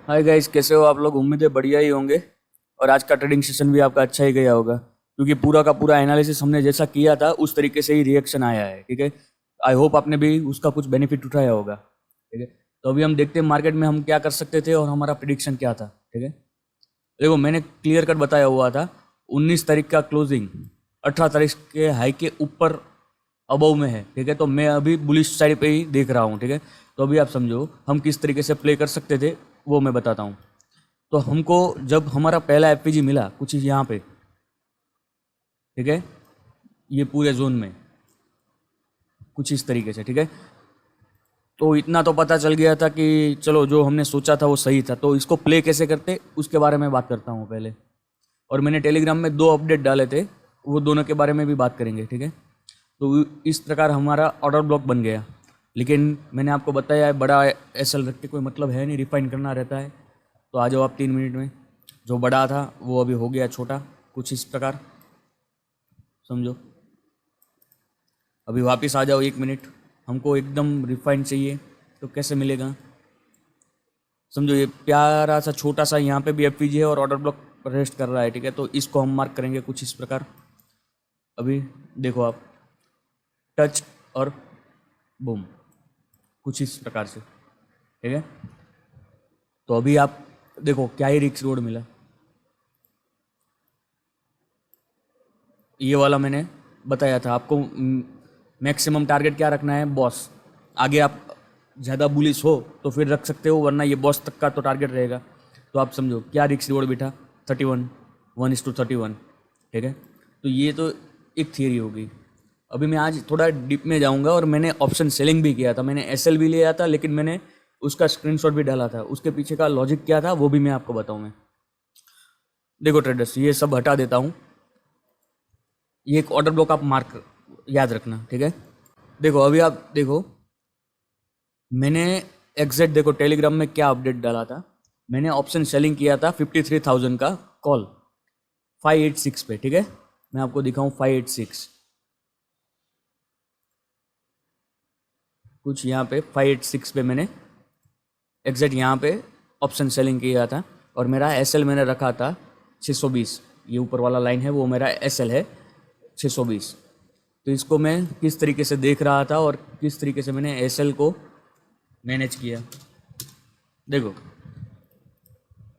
Hi guys, कैसे हो आप लोग? उम्मीद है बढ़िया ही होंगे। और आज का ट्रेडिंग सेशन भी आपका अच्छा ही गया होगा, क्योंकि पूरा का पूरा एनालिसिस हमने जैसा किया था उस तरीके से ही रिएक्शन आया है। ठीक है, आई होप आपने भी उसका कुछ बेनिफिट उठाया होगा। ठीक है, तो अभी हम देखते हैं मार्केट में हम क्या कर सकते थे और हमारा प्रिडिक्शन क्या था। ठीक है, देखो मैंने क्लियर कट बताया हुआ था 19 तारीख का क्लोजिंग 18 तारीख के हाई के ऊपर अबव में है। ठीक है, तो मैं अभी बुलिश साइड पे ही देख रहा हूँ। ठीक है, तो अभी आप समझो हम किस तरीके से प्ले कर सकते थे, वो मैं बताता हूँ। तो हमको जब हमारा पहला एफपीजी मिला कुछ यहाँ पे, ठीक है, ये पूरे जोन में कुछ इस तरीके से, ठीक है, तो इतना तो पता चल गया था कि चलो जो हमने सोचा था वो सही था। तो इसको प्ले कैसे करते उसके बारे में बात करता हूँ पहले। और मैंने टेलीग्राम में 2 अपडेट डाले थे, वो दोनों के बारे में भी बात करेंगे। ठीक है, तो इस प्रकार हमारा ऑर्डर ब्लॉक बन गया। लेकिन मैंने आपको बताया है बड़ा एसएल रख के कोई मतलब है नहीं, रिफाइन करना रहता है। तो आ जाओ आप 3 मिनट में। जो बड़ा था वो अभी हो गया छोटा, कुछ इस प्रकार समझो। अभी वापस आ जाओ 1 मिनट। हमको एकदम रिफाइंड चाहिए, तो कैसे मिलेगा? समझो ये प्यारा सा छोटा सा यहाँ पे भी एफपीजी है और ऑर्डर ब्लॉक रेस्ट कर रहा है। ठीक है, तो इसको हम मार्क करेंगे कुछ इस प्रकार। अभी देखो आप, टच और बूम, कुछ इस प्रकार से। ठीक है, तो अभी आप देखो क्या ही रिक्स रोड मिला। ये वाला मैंने बताया था आपको। मैक्सिमम टारगेट क्या रखना है बॉस। आगे आप ज़्यादा बुलिश हो तो फिर रख सकते हो, वरना ये बॉस तक का तो टारगेट रहेगा। तो आप समझो क्या रिक्स रिवॉर्ड बिठा, 31, 1:31। ठीक है, तो ये तो एक थियरी होगी। अभी मैं आज थोड़ा डीप में जाऊंगा और मैंने ऑप्शन सेलिंग भी किया था, मैंने एसएल भी लिया था, लेकिन मैंने उसका स्क्रीनशॉट भी डाला था। उसके पीछे का लॉजिक क्या था वो भी मैं आपको बताऊंगा। देखो ट्रेडर्स, ये सब हटा देता हूँ। ये एक ऑर्डर ब्लॉक आप मार्क याद रखना। ठीक है, देखो अभी आप देखो मैंने एग्जैक्ट देखो टेलीग्राम में क्या अपडेट डाला था। मैंने ऑप्शन सेलिंग किया था 53,000 का कॉल 586 पे। ठीक है, मैं आपको दिखाऊं 586 कुछ यहाँ पे 586 पे मैंने एग्जैक्ट यहाँ पे ऑप्शन सेलिंग किया था। और मेरा एसएल मैंने रखा था 620। ये ऊपर वाला लाइन है वो मेरा एसएल है 620। तो इसको मैं किस तरीके से देख रहा था और किस तरीके से मैंने एसएल को मैनेज किया। देखो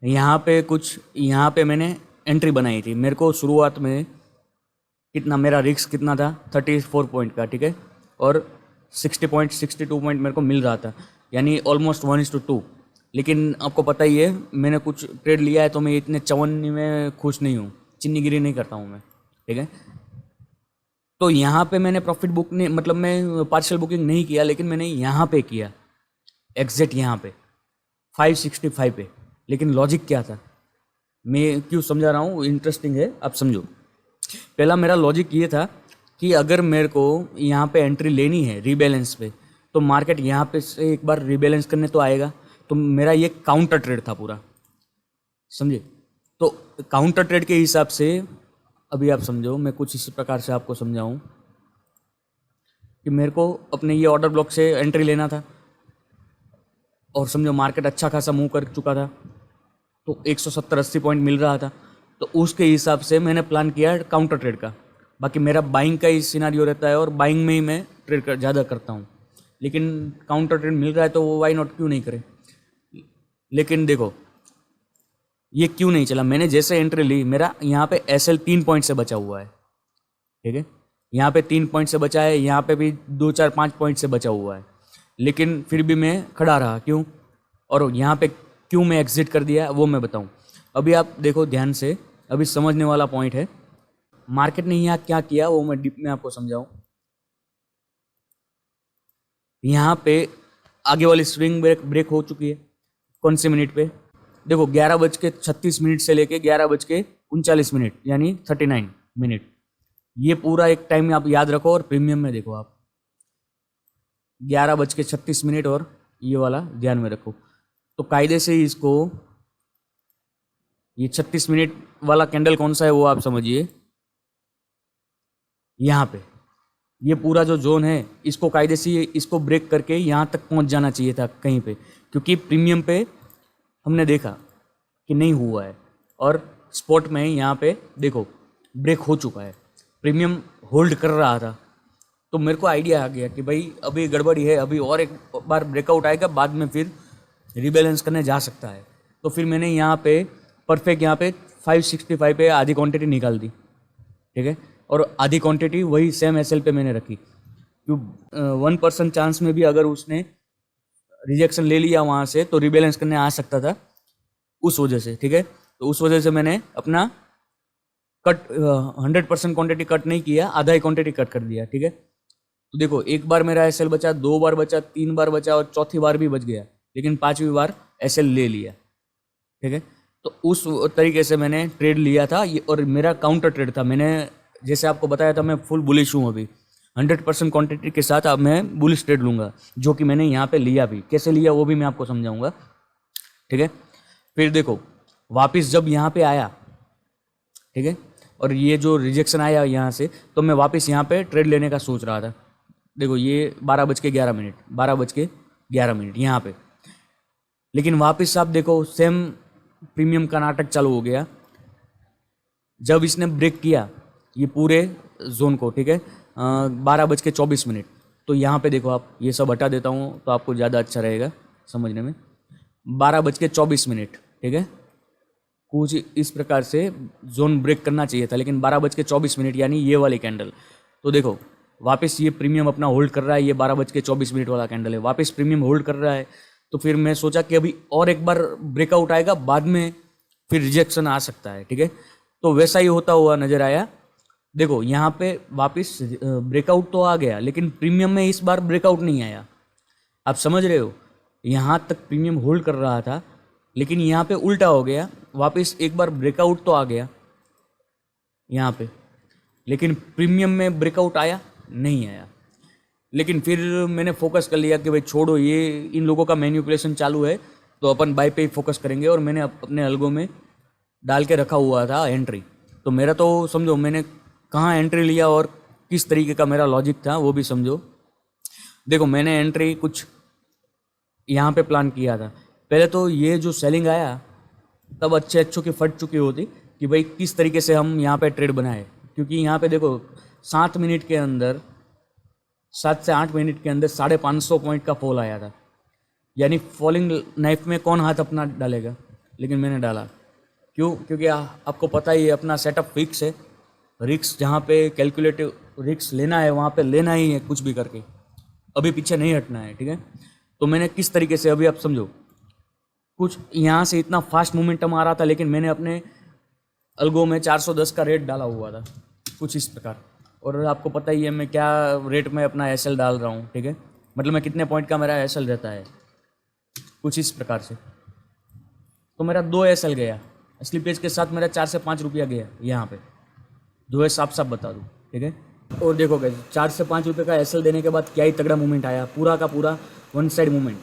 यहाँ पे मैंने एंट्री बनाई थी। मेरे को शुरुआत में कितना मेरा रिस्क कितना था, 34 पॉइंट का। ठीक है, और 60 पॉइंट 62 पॉइंट मेरे को मिल रहा था, यानी ऑलमोस्ट 1:2। लेकिन आपको पता ही है मैंने कुछ ट्रेड लिया है तो मैं इतने चवन्नी में खुश नहीं हूँ, चिन्नीगिरी नहीं करता हूँ मैं। ठीक है, तो यहाँ पे मैंने प्रॉफिट बुक नहीं, मतलब मैं पार्शियल बुकिंग नहीं किया, लेकिन मैंने यहाँ पे किया एग्जैक्ट यहाँ पे 565 पे। लेकिन लॉजिक क्या था, मैं क्यों समझा रहा हूँ, इंटरेस्टिंग है, आप समझो। पहला मेरा लॉजिक ये था कि अगर मेरे को यहाँ पे एंट्री लेनी है रीबैलेंस पे, तो मार्केट यहाँ पे से एक बार रीबैलेंस करने तो आएगा। तो मेरा ये काउंटर ट्रेड था पूरा, समझे। तो काउंटर ट्रेड के हिसाब से अभी आप समझो, मैं कुछ इस प्रकार से आपको समझाऊं कि मेरे को अपने ये ऑर्डर ब्लॉक से एंट्री लेना था, और समझो मार्केट अच्छा खासा मूव कर चुका था, तो 170-80 पॉइंट मिल रहा था। तो उसके हिसाब से मैंने प्लान किया काउंटर ट्रेड का। बाकी मेरा बाइंग का ही सिनारियो रहता है और बाइंग में ही मैं ट्रेड कर ज़्यादा करता हूँ। लेकिन काउंटर ट्रेड मिल रहा है तो वो वाई नॉट, क्यों नहीं करें। लेकिन देखो ये क्यों नहीं चला, मैंने जैसे एंट्री ली मेरा यहाँ पे एसएल 3 पॉइंट से बचा हुआ है। ठीक है, यहाँ पे 3 पॉइंट से बचा है, यहाँ पे भी 2, 4, 5 पॉइंट से बचा हुआ है। लेकिन फिर भी मैं खड़ा रहा, क्यों? और यहाँ पे क्यों मैं एग्जिट कर दिया वो मैं बताऊँ। अभी आप देखो ध्यान से, अभी समझने वाला पॉइंट है। मार्केट ने यहाँ क्या किया वो मैं डीप में आपको समझाऊँ। यहाँ पे आगे वाली स्विंग ब्रेक हो चुकी है। कौन से मिनट पे? देखो 11:36 से लेके 11:39, यानी 39 मिनट। ये पूरा एक टाइम आप याद रखो और प्रीमियम में देखो आप 11:36 और ये वाला ध्यान में रखो। तो कायदे से इसको ये 36 मिनट वाला कैंडल कौन सा है वो आप समझिए। यहाँ पे ये पूरा जो जोन है इसको कायदे से इसको ब्रेक करके यहाँ तक पहुँच जाना चाहिए था कहीं पे, क्योंकि प्रीमियम पे हमने देखा कि नहीं हुआ है और स्पॉट में यहाँ पे देखो ब्रेक हो चुका है, प्रीमियम होल्ड कर रहा था। तो मेरे को आइडिया आ गया कि भाई अभी गड़बड़ी है, अभी और एक बार ब्रेकआउट आएगा, बाद में फिर रिबैलेंस करने जा सकता है। तो फिर मैंने यहाँ पे परफेक्ट यहाँ पे 565 पे आधी क्वांटिटी निकाल दी, ठीक है, और आधी क्वांटिटी वही सेम एसएल पे मैंने रखी। क्यों 1% चांस में भी अगर उसने रिजेक्शन ले लिया वहाँ से तो रिबैलेंस करने आ सकता था उस वजह से, ठीक है। तो उस वजह से मैंने अपना कट 100% क्वांटिटी कट नहीं किया, आधा ही क्वांटिटी कट कर दिया, ठीक है। तो देखो एक बार मेरा एसएल बचा, 2 बार बचा, 3 बार बचा और चौथी बार भी बच गया, लेकिन 5वीं बार एसएल ले लिया, ठीक है। तो उस तरीके से मैंने ट्रेड लिया था ये, और मेरा काउंटर ट्रेड था। मैंने जैसे आपको बताया था मैं फुल बुलिश हूँ अभी, 100% क्वांटिटी के साथ अब मैं बुलिश ट्रेड लूँगा, जो कि मैंने यहाँ पे लिया भी। कैसे लिया वो भी मैं आपको समझाऊंगा, ठीक है। फिर देखो वापस जब यहाँ पे आया, ठीक है, और ये जो रिजेक्शन आया यहाँ से, तो मैं वापस यहाँ पे ट्रेड लेने का सोच रहा था। देखो ये 12:11, 12:11 यहाँ पे, लेकिन वापस आप देखो सेम प्रीमियम का नाटक चालू हो गया। जब इसने ब्रेक किया ये पूरे जोन को, ठीक है, 12:24, तो यहाँ पे देखो आप, ये सब हटा देता हूँ तो आपको ज़्यादा अच्छा रहेगा समझने में। 12:24, ठीक है, कुछ इस प्रकार से जोन ब्रेक करना चाहिए था, लेकिन 12:24 यानी ये वाली कैंडल। तो देखो वापस ये प्रीमियम अपना होल्ड कर रहा है, ये 12:24 वाला कैंडल है, वापस प्रीमियम होल्ड कर रहा है। तो फिर मैं सोचा कि अभी और एक बार ब्रेकआउट आएगा, बाद में फिर रिजेक्शन आ सकता है, ठीक है। तो वैसा ही होता हुआ नजर आया। देखो यहाँ पे वापस ब्रेकआउट तो आ गया, लेकिन प्रीमियम में इस बार ब्रेकआउट नहीं आया। आप समझ रहे हो, यहाँ तक प्रीमियम होल्ड कर रहा था, लेकिन यहाँ पे उल्टा हो गया, वापस एक बार ब्रेकआउट तो आ गया यहाँ पे, लेकिन प्रीमियम में ब्रेकआउट आया नहीं आया। लेकिन फिर मैंने फोकस कर लिया कि भाई छोड़ो, ये इन लोगों का मैनिपुलेशन चालू है, तो अपन बाय पे ही फोकस करेंगे। और मैंने अपने अलगों में डाल के रखा हुआ था एंट्री। तो मेरा तो समझो मैंने कहाँ एंट्री लिया और किस तरीके का मेरा लॉजिक था वो भी समझो। देखो मैंने एंट्री कुछ यहाँ पे प्लान किया था। पहले तो ये जो सेलिंग आया तब अच्छों की फट चुकी होती कि भाई किस तरीके से हम यहाँ पे ट्रेड बनाए, क्योंकि यहाँ पे देखो 7 मिनट के अंदर, 7 से 8 मिनट के अंदर 550 पॉइंट का फॉल आया था। यानी फॉलिंग नाइफ में कौन हाथ अपना डालेगा, लेकिन मैंने डाला। क्यों? क्योंकि आपको पता ही है अपना सेटअप फिक्स है। रिस्क जहाँ पे कैलकुलेटिव रिस्क लेना है वहाँ पे लेना ही है, कुछ भी करके अभी पीछे नहीं हटना है, ठीक है। तो मैंने किस तरीके से, अभी आप समझो, कुछ यहाँ से इतना फास्ट मोमेंटम आ रहा था, लेकिन मैंने अपने अलगो में 410 का रेट डाला हुआ था कुछ इस प्रकार। और आपको पता ही है मैं क्या रेट में अपना एसएल डाल रहा हूँ, ठीक है, मतलब मैं कितने पॉइंट का मेरा एसएल रहता है कुछ इस प्रकार से। तो मेरा 2 एसएल गया, स्लिपेज के साथ मेरा 4 से 5 रुपया गया यहाँ पे, जो है साफ साफ बता दूँ, ठीक है। और देखो गए 4 से 5 रुपये का एसएल देने के बाद क्या ही तगड़ा मूवमेंट आया, पूरा का पूरा वन साइड मूवमेंट।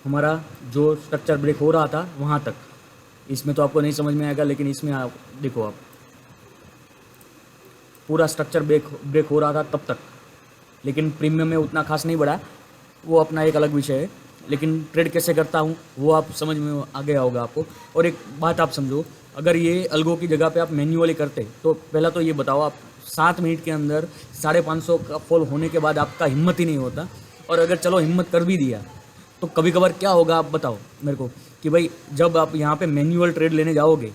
हमारा जो स्ट्रक्चर ब्रेक हो रहा था वहाँ तक, इसमें तो आपको नहीं समझ में आएगा, लेकिन इसमें आप देखो, आप पूरा स्ट्रक्चर ब्रेक हो रहा था तब तक, लेकिन प्रीमियम में उतना खास नहीं बढ़ा, वो अपना एक अलग विषय है। लेकिन ट्रेड कैसे करता हूँ वो आप समझ में आ गया होगा आपको। और एक बात आप समझो, अगर ये अलगो की जगह पे आप मैन्युअली करते तो पहला तो ये बताओ, आप 7 मिनट के अंदर 550 का फॉल होने के बाद आपका हिम्मत ही नहीं होता। और अगर चलो हिम्मत कर भी दिया तो कभी कभार क्या होगा आप बताओ मेरे को, कि भाई जब आप यहाँ पे मैन्युअल ट्रेड लेने जाओगे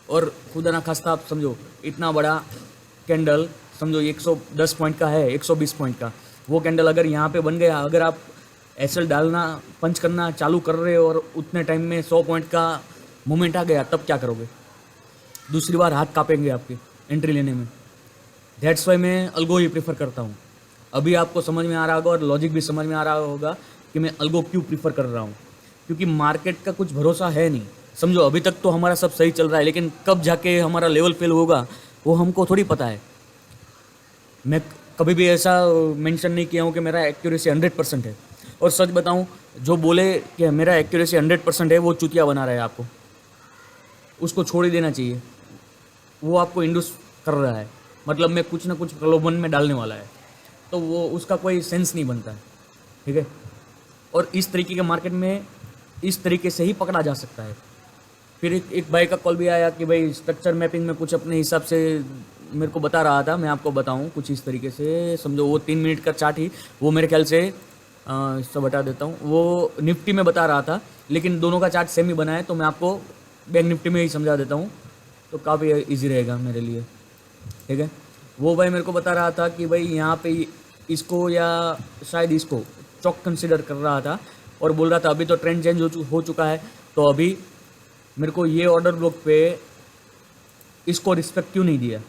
और खुदा ना खास्ता आप समझो इतना बड़ा कैंडल, समझो 110 पॉइंट का है, 120 पॉइंट का, वो कैंडल अगर यहाँ पे बन गया, अगर आप एसएल डालना पंच करना चालू कर रहे हो और उतने टाइम में 100 पॉइंट का मोमेंट आ गया, तब क्या करोगे? दूसरी बार हाथ कांपेंगे आपके एंट्री लेने में। दैट्स वाई मैं अलगो ही प्रीफर करता हूँ। अभी आपको समझ में आ रहा होगा और लॉजिक भी समझ में आ रहा होगा कि मैं अलगो क्यों प्रीफर कर रहा हूँ, क्योंकि मार्केट का कुछ भरोसा है नहीं। समझो अभी तक तो हमारा सब सही चल रहा है, लेकिन कब जाके हमारा लेवल फेल होगा वो हमको थोड़ी पता है। मैं कभी भी ऐसा मेंशन नहीं किया हूँ कि मेरा एक्यूरेसी 100% है। और सच बताऊँ, जो बोले कि मेरा एक्यूरेसी 100% है वो चुतिया बना रहा है आपको। उसको छोड़ ही देना चाहिए। वो आपको इंड्यूस कर रहा है, मतलब में कुछ ना कुछ प्रलोभन में डालने वाला है, तो वो उसका कोई सेंस नहीं बनता है, ठीक है। और इस तरीके के मार्केट में इस तरीके से ही पकड़ा जा सकता है। फिर एक भाई का कॉल भी आया कि भाई स्ट्रक्चर मैपिंग में कुछ अपने हिसाब से मेरे को बता रहा था, मैं आपको बताऊं कुछ इस तरीके से समझो। वो 3 मिनट का चार्ट ही वो मेरे ख्याल से इसको बता देता हूँ, वो निफ्टी में बता रहा था, लेकिन दोनों का चार्ट सेम ही बना है, तो मैं आपको बैंक निफ्टी में ही समझा देता हूँ, तो काफ़ी इजी रहेगा मेरे लिए, ठीक है। वो भाई मेरे को बता रहा था कि भाई यहाँ पे इसको या शायद इसको चौक कंसिडर कर रहा था, और बोल रहा था अभी तो ट्रेंड चेंज हो चुका है, तो अभी मेरे को ये ऑर्डर ब्लॉक पे इसको रिस्पेक्ट क्यों नहीं दिया।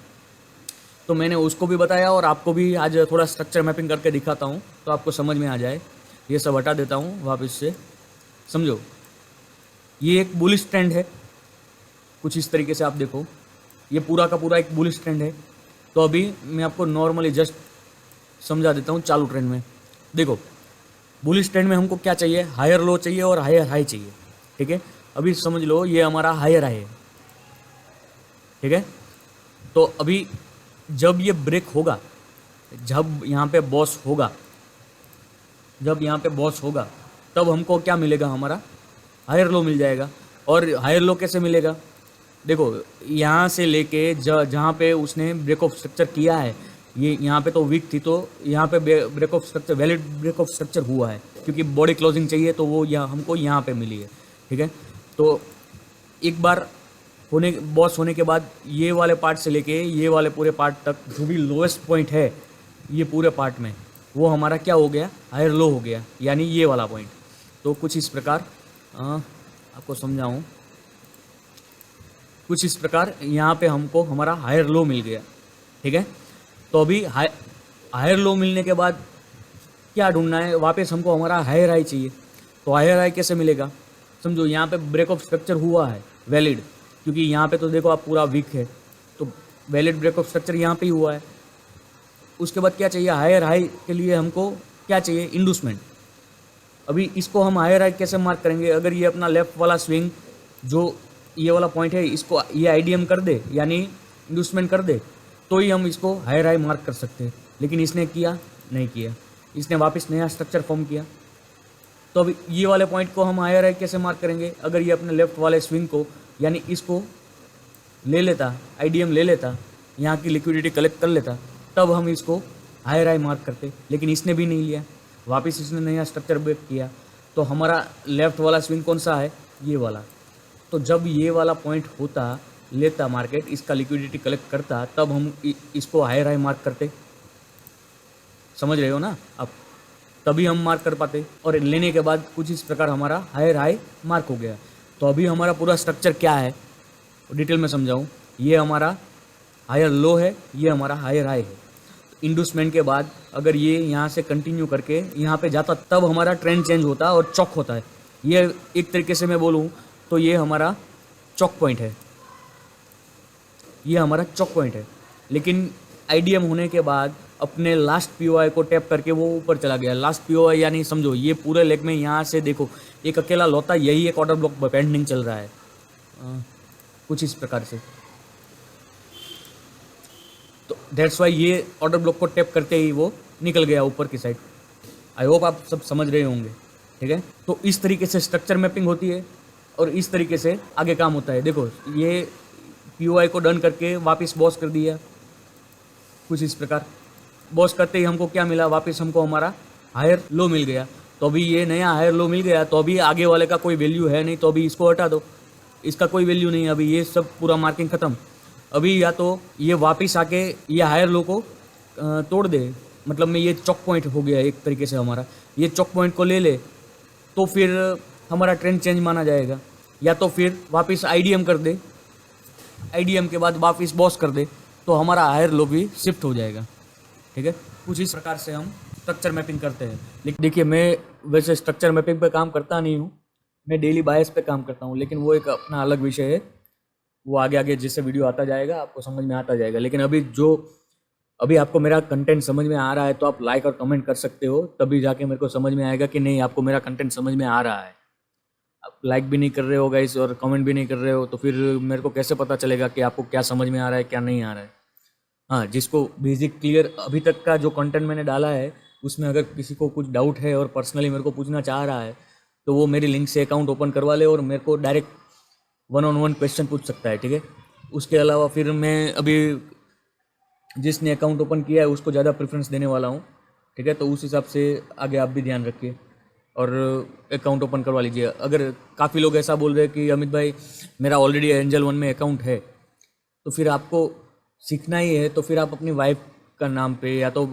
तो मैंने उसको भी बताया और आपको भी आज थोड़ा स्ट्रक्चर मैपिंग करके दिखाता हूँ, तो आपको समझ में आ जाए। ये सब हटा देता हूँ वापस से, समझो। ये एक बुलिश ट्रेंड है, कुछ इस तरीके से आप देखो, ये पूरा का पूरा एक बुलिश ट्रेंड है। तो अभी मैं आपको नॉर्मली जस्ट समझा देता हूँ चालू ट्रेंड में। देखो बुलिश ट्रेंड में हमको क्या चाहिए, हायर लो चाहिए और हायर हाई चाहिए, ठीक है। अभी समझ लो ये हमारा हायर हाई है, ठीक है। तो अभी जब ये ब्रेक होगा, जब यहाँ पे बॉस होगा, जब यहाँ पे बॉस होगा, तब हमको क्या मिलेगा, हमारा हायर लो मिल जाएगा। और हायर लो कैसे मिलेगा, देखो यहाँ से लेके जहाँ पे उसने ब्रेक ऑफ स्ट्रक्चर किया है, ये यहाँ पे तो वीक थी, तो यहाँ पे break of structure, valid break of structure हुआ है, क्योंकि बॉडी क्लोजिंग चाहिए, तो वो हमको यहाँ पे मिली है, ठीक है। तो एक बार बॉस होने के बाद ये वाले पार्ट से लेके ये वाले पूरे पार्ट तक जो भी लोएस्ट पॉइंट है ये पूरे पार्ट में, वो हमारा क्या हो गया, हायर लो हो गया, यानी ये वाला पॉइंट। तो कुछ इस प्रकार आपको समझाऊँ, कुछ इस प्रकार यहाँ पे हमको हमारा हायर लो मिल गया, ठीक है। तो अभी हायर लो मिलने के बाद क्या ढूंढना है, वापस हमको हमारा हायर हाई चाहिए। तो हायर हाई कैसे मिलेगा, समझो यहाँ पे ब्रेक ऑफ स्ट्रक्चर हुआ है वैलिड, क्योंकि यहाँ पे तो देखो आप पूरा वीक है, तो वैलिड ब्रेक ऑफ स्ट्रक्चर यहाँ पे ही हुआ है। उसके बाद क्या चाहिए, हायर हाई के लिए हमको क्या चाहिए, इंडूसमेंट। अभी इसको हम हायर हाई कैसे मार्क करेंगे, अगर ये अपना लेफ्ट वाला स्विंग जो ये वाला पॉइंट है, इसको ये आईडीएम कर दे, यानी इंडूसमेंट कर दे, तो ही हम इसको हायर हाई मार्क कर सकते हैं। लेकिन इसने किया नहीं किया, इसने वापस नया स्ट्रक्चर फॉर्म किया। तो अभी ये वाले पॉइंट को हम हायर हाई कैसे मार्क करेंगे, अगर ये अपने लेफ्ट वाले स्विंग को यानी इसको ले लेता, आईडीएम ले लेता, यहाँ की लिक्विडिटी कलेक्ट कर लेता, तब हम इसको हायर हाई मार्क करते। लेकिन इसने भी नहीं लिया, वापस इसने नया स्ट्रक्चर ब्रेक किया, तो हमारा लेफ्ट वाला स्विंग कौन सा है, ये वाला। तो जब ये वाला पॉइंट होता, लेता मार्केट, इसका लिक्विडिटी कलेक्ट करता, तब हम इसको हायर हाई मार्क करते। समझ रहे हो ना आप, तभी हम मार्क कर पाते। और लेने के बाद कुछ इस प्रकार हमारा हायर हाई मार्क हो गया। तो अभी हमारा पूरा स्ट्रक्चर क्या है डिटेल में समझाऊँ, ये हमारा हायर लो है, ये हमारा हायर हाई है। इंडूसमेंट के बाद अगर ये यहाँ से कंटिन्यू करके यहाँ पे जाता, तब हमारा ट्रेंड चेंज होता और चौक होता है। ये एक तरीके से मैं बोलूँ तो ये हमारा चौक पॉइंट है, ये हमारा चौक पॉइंट है। लेकिन आईडीएम होने के बाद अपने लास्ट पीओआई को टैप करके वो ऊपर चला गया। लास्ट पीओआई यानी समझो ये पूरे लेग में यहाँ से देखो एक अकेला लौता यही एक ऑर्डर ब्लॉक पेंडिंग चल रहा है, कुछ इस प्रकार से। तो दैट्स वाई ये ऑर्डर ब्लॉक को टैप करते ही वो निकल गया ऊपर की साइड। आई होप आप सब समझ रहे होंगे, ठीक है। तो इस तरीके से स्ट्रक्चर मैपिंग होती है और इस तरीके से आगे काम होता है। देखो ये पीओआई को डन करके वापस बॉस कर दिया, कुछ इस प्रकार। बॉस करते ही हमको क्या मिला, वापस हमको हमारा हायर लो मिल गया। तो अभी ये नया हायर लो मिल गया, तो अभी आगे वाले का कोई वैल्यू है नहीं, तो अभी इसको हटा दो, इसका कोई वैल्यू नहीं है। अभी ये सब पूरा मार्किंग ख़त्म। अभी या तो ये वापस आके ये हायर लो को तोड़ दे, मतलब में ये चॉक पॉइंट हो गया एक तरीके से हमारा, ये चॉक पॉइंट को ले ले, तो फिर हमारा ट्रेंड चेंज माना जाएगा। या तो फिर वापस आईडीएम कर दे, आईडीएम के बाद वापस बॉस कर दे, तो हमारा हायर लो भी शिफ्ट हो जाएगा, ठीक है। कुछ इस प्रकार से हम स्ट्रक्चर मैपिंग करते हैं। लेकिन देखिए मैं वैसे स्ट्रक्चर मैपिंग पे काम करता नहीं हूँ, मैं डेली बायस पे काम करता हूँ, लेकिन वो एक अपना अलग विषय है, वो आगे आगे जैसे वीडियो आता जाएगा आपको समझ में आता जाएगा। लेकिन अभी आपको मेरा कंटेंट समझ में आ रहा है, तो आप लाइक और कमेंट कर सकते हो, तभी जाके मेरे को समझ में आएगा कि नहीं आपको मेरा कंटेंट समझ में आ रहा है। आप लाइक भी नहीं कर रहे हो गाइस और कमेंट भी नहीं कर रहे हो, तो फिर मेरे को कैसे पता चलेगा कि आपको क्या समझ में आ रहा है क्या नहीं आ रहा है। हाँ, जिसको बेसिक क्लियर अभी तक का जो कंटेंट मैंने डाला है उसमें अगर किसी को कुछ डाउट है और पर्सनली मेरे को पूछना चाह रहा है तो वो मेरी लिंक से अकाउंट ओपन करवा ले और मेरे को डायरेक्ट 1-on-1 क्वेश्चन पूछ सकता है, ठीक है। उसके अलावा फिर मैं अभी जिसने अकाउंट ओपन किया है उसको ज़्यादा प्रेफरेंस देने वाला हूँ, ठीक है। तो उस हिसाब से आगे आप भी ध्यान रखिए और अकाउंट ओपन करवा लीजिए। अगर काफ़ी लोग ऐसा बोल रहे हैं कि अमित भाई मेरा ऑलरेडी एंजल वन में अकाउंट है, तो फिर आपको सीखना ही है तो फिर आप अपनी वाइफ का नाम पे या तो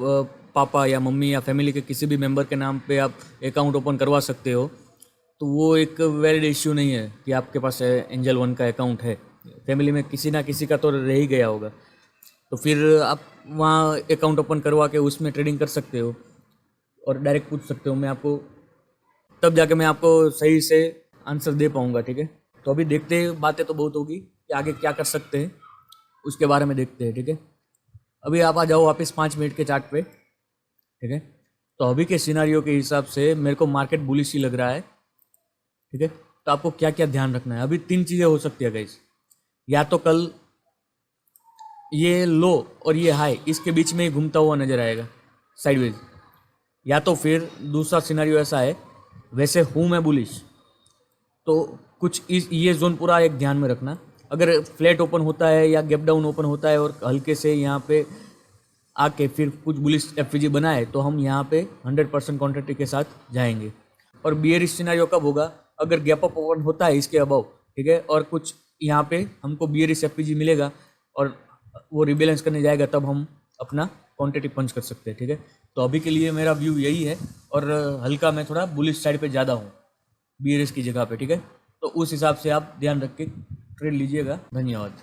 पापा या मम्मी या फैमिली के किसी भी मेंबर के नाम पे आप अकाउंट ओपन करवा सकते हो। तो वो एक वैलिड इश्यू नहीं है कि आपके पास एंजल वन का अकाउंट है, फैमिली में किसी ना किसी का तो रह ही गया होगा। तो फिर आप वहाँ अकाउंट ओपन करवा के उसमें ट्रेडिंग कर सकते हो और डायरेक्ट पूछ सकते हो। मैं आपको तब जाके मैं आपको सही से आंसर दे पाऊँगा, ठीक है। तो अभी देखते हैं, बातें तो बहुत होगी कि आगे क्या कर सकते हैं उसके बारे में देखते हैं, ठीक है। अभी आप आ जाओ वापस 5 मिनट के चार्ट पे, ठीक है। तो अभी के सिनारियो के हिसाब से मेरे को मार्केट बुलिश ही लग रहा है, ठीक है। तो आपको क्या क्या ध्यान रखना है, अभी 3 चीज़ें हो सकती है गाइस। या तो कल ये लो और ये हाई इसके बीच में ही घूमता हुआ नजर आएगा साइडवेज, या तो फिर दूसरा सिनारियो ऐसा है, वैसे हूँ मैं बुलिश तो कुछ ये जोन पूरा एक ध्यान में रखना। अगर फ्लैट ओपन होता है या गैप डाउन ओपन होता है और हल्के से यहाँ पे आके फिर कुछ बुलिश एफवीजी बनाए तो हम यहाँ पे 100% क्वांटिटी के साथ जाएंगे। और बियरिश सिनारियो कब होगा, अगर गैप अप ओपन होता है इसके अबव, ठीक है, और कुछ यहाँ पे हमको बियरिश एफवीजी मिलेगा और वो रिबैलेंस करने जाएगा, तब हम अपना क्वांटिटी पंच कर सकते हैं, ठीक है। तो अभी के लिए मेरा व्यू यही है और हल्का मैं थोड़ा बुलिश साइड पे ज़्यादा हूँ बियरिश की जगह पे, ठीक है। तो उस हिसाब से आप ध्यान रख के ट्रेड लीजिएगा। धन्यवाद।